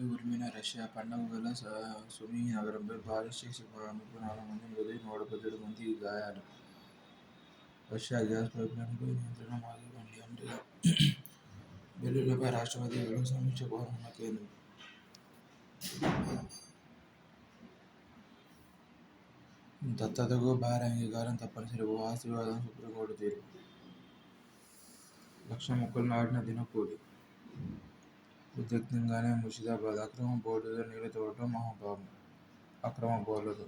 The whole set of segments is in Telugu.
ఉరిమిన రష్యా పండుగ సుమీ నగరంపై బాలిస్టిక్ క్షిపణులకు 4 మంది మృతి, 118 మందికి గాయాలు. రష్యా గ్యాస్ పైప్లైన్పై నియంత్రణ మాగిపోయింది. అమెరికా బిల్లులపై రాష్ట్రపతితో సమీక్ష కోరనున్న కేంద్రం. దత్తతకు భార్య అంగీకారం తప్పనిసరి, ఆస్తి వివాదం సుప్రీంకోర్టు తీర్పు. 1,00,000 మొక్కలు నాటిన దినకూలి. ఉద్రిక్తంగానే ముషీదాబాద్ అక్రమ బోర్డుతో నీళ్లు తోడటం మహాపాపం. అక్రమ బోర్లతో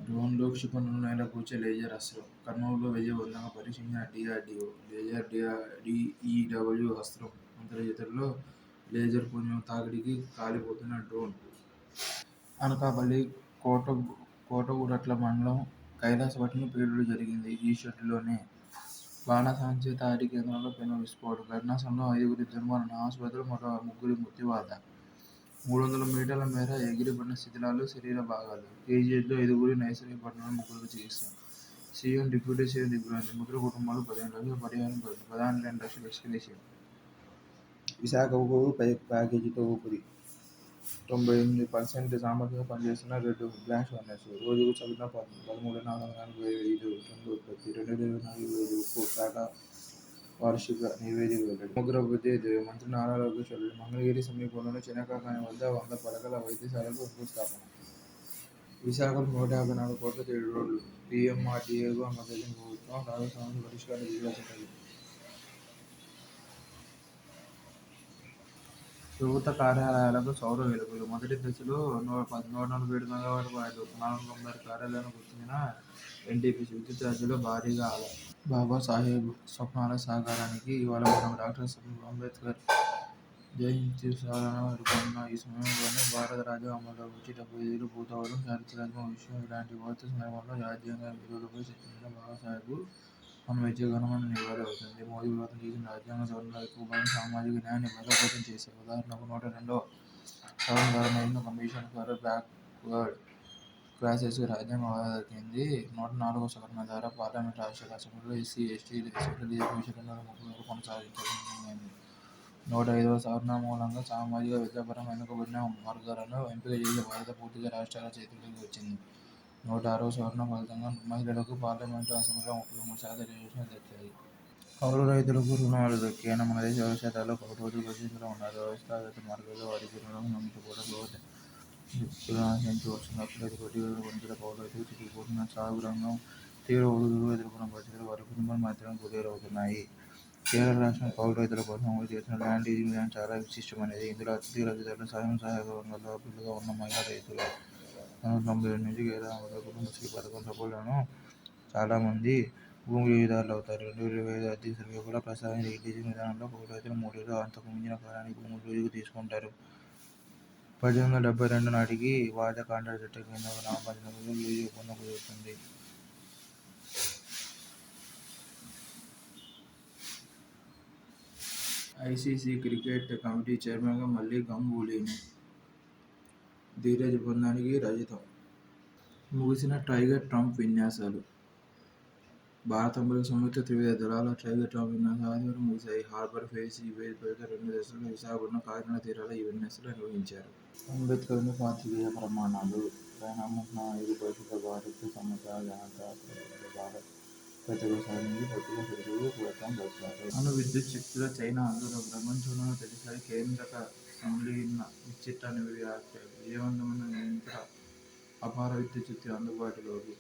డ్రోన్లు, క్షిపణులు, నేలకూల్చే లేజర్ అస్త్రం. కర్నూలులో విజయవంతంగా పరీక్షించిన డీఆర్డీఓ లేజర్ డీఈడబ్ల్యూ అస్త్రం. మంత్రుల చేతుల్లో లేజర్ పుంజం తాకిడికి కాలిపోతున్న డ్రోన్. అనకాపల్లి కోటగురట్ల మండలం కైలాసపట్నం పేలుడు జరిగింది ఘీషెడ్డులోనే. బాణాసంచా తయారీ కేంద్రంలో పెను విస్ఫోటం. ఘటనా స్థలంలో 5గురి దుర్మరణం, ఆసుపత్రిలో మరో 3 మృత్యువాత. 300 మీటర్ల మేర ఎగిరిపడిన శిథిలాలు, శరీర భాగాలు. కేజీహెచ్లో 5గురి, నైసర్గిక పట్టణంలో 3కు చికిత్స. సీఎం, డిప్యూటీ సీఎం దిగ్భ్రాంతి. మృతుల కుటుంబాలకు 15 లక్షల పరిహారం ప్రకటన. ప్రధాని 2 లక్షల ఎక్స్గ్రేషియా. విశాఖకు ప్యాకేజీతో ఊపిరి. 98% సామర్థ్యంతో పనిచేస్తున్న 2 బ్లాస్ట్ ఫర్నేసులు. రోజుకు సగటున 13,445 టన్నుల ఉత్పత్తి. 2024 ఉక్కు శాఖ వార్షిక నివేదిక వెల్లడి. సమగ్రాభివృద్ధి ధ్యేయం. మంత్రి నారా లోకేష్ వెల్లడి. మంగళగిరి సమీపంలోని చినకాకాని వద్ద 100 పడకల వైద్యశాలకు శంకుస్థాపన. విశాఖలో 154 కోట్లతో 7 రోడ్లు. పీఎంఆర్డీఏకు ఆమోదించిన ప్రభుత్వం. ట్రాఫిక్ సమస్యల పరిష్కారానికి విడుదల చర్యలు. ప్రభుత్వ కార్యాలయాలకు సౌర వెలుగులు. మొదటి దశలో 147 మెగావాట్ల ప్లాంట్. 496 కార్యాలయాలను గుర్తించిన ఎన్టీపీసీ. విద్యుత్ ఛార్జీల్లో భారీగా ఆదా. బాబాసాహెబ్ స్వప్నాల సాకారానికి ఇవాళ మనం డాక్టర్ అంబేడ్కర్ జయంతి ఉత్సవాలను జరుపుకుంటున్నాం. ఈ సమయంలోనే భారత రాజ్యాంగం అమలులోకి వచ్చి 75 ఏళ్లు పూర్తవడం చారిత్రాత్మక విషయం. ఇలాంటి పవిత్ర సందర్భంలో రాజ్యాంగ విలువలపై చర్చించడం బాబాసాహెబ్కు మనం ఇచ్చే ఘనమైన నివాళి అవుతుంది. మోదీ ప్రభుత్వం చేసిన రాజ్యాంగ సవరణల్లో ఎక్కువ భాగం సామాజిక న్యాయాన్ని బలోపేతం చేశాయి. ఉదాహరణకు 102వ సవరణ ద్వారా నైన్త్ కమిషన్ ఫర్ బ్యాక్వర్డ్ క్లాసెస్కు రాజ్యాంగ హోదా దక్కింది. 104వ సవరణ ద్వారా పార్లమెంటు, రాష్ట్రాల అసెంబ్లీల్లో ఎస్సీ, ఎస్టీ, ఎస్సీల రిజర్వేషన్ 2030 వరకు కొనసాగించడం నిర్ణయించింది. 105వ సవరణ మూలంగా సామాజిక, విద్యాపరంగా వెనుకబడిన వర్గాలను ఎంపిక చేసే బాధ్యత పూర్తిగా రాష్ట్రాల చేతుల్లోకి వచ్చింది. 106వ సవరణ ఫలితంగా మహిళలకు పార్లమెంటు, అసెంబ్లీలో 33% రిజర్వేషన్లు దక్కాయి. కౌలు రైతులకు రుణాలు దక్కాయి. మన దేశ వ్యవసాయదారులు కౌలు రైతులు ప్రసిద్ధిలో ఉన్నారు. వ్యవస్థాగత మార్గాల్లో వారికి రుణాలను అందించకపోవడం ప్రభుత్వం దిక్కులను ఆశ్రయించి వస్తుంది. అప్పులైతే వడ్డీలు గుంతలు. కౌలు రైతులు చితికిపోతున్న సాగు రంగం. తీవ్ర ఒడిదుడుకులు ఎదుర్కొన్న పరిస్థితులు వారి కుటుంబాలు మాత్రమే గురవుతున్నాయి. కేరళ రాష్ట్రం కౌలు రైతుల కోసం అమలు చేస్తున్న ల్యాండ్ లీజింగ్ విధానం చాలా విశిష్టమైనది. ఇందులో అతిథి లబ్ధిదారులు, స్వయం సహాయక రంగాల్లో అర్హులుగా ఉన్న మహిళా రైతులు. 1997 నుంచి కేరళ అమలులో కుటుంబశ్రీ పథకం సభ్యులను చాలా మంది భూమి లీజుదారులు అవుతారు. 2025 ఆర్థిక సర్వే కూడా ప్రస్తావించింది. ఈ లీజింగ్ విధానంలో కౌలు రైతులు 3 ఏళ్లు, అంతకు మించిన కాలానికి భూములు లీజుకు తీసుకుంటారు. 1872 నాటికి వాజా కాంట్రాక్ట్ చట్టం కింద గ్రామ పంచాయతీలకు లీజు ఒప్పందం కుదురుతుంది. ఐసీసీ క్రికెట్ కమిటీ చైర్మన్గా మళ్లీ గంగూలీనే. ధీరజ్ బృందానికి రజతం. ముగిసిన టైగర్ ట్రంప్ విన్యాసాలు. భారత, అమెరికా సంయుక్త త్రివిధ దళాల టైగర్ ట్రంప్ విన్యాసాలు ఆదివారం ముగిశాయి. హార్బర్ ఫేస్ ఈ పేరుతో 2 దశల్లో విశాఖపట్నం, కాకినాడ తీరాల్లో ఈ విన్యాసాలు నిర్వహించారు. అంబేడ్కర్కు పాత్రికేయ ప్రమాణాలు. ప్రయాణముఖ నాయకుడు, భవిష్యత్ భారత్ సమతా జనతా భారత్ ప్రతిభ సాధించి ప్రపంచ చరిత్రకు పథకం దక్కారు. అణు విద్యుత్ శక్తిలో చైనా అద్భుతం. ప్రపంచంలోనే తొలిసారి కేంద్రక సంలీన విద్యుత్ విజయవంతమైన యంత్ర అపార విద్యుత్ శక్తి అందుబాటులోకి.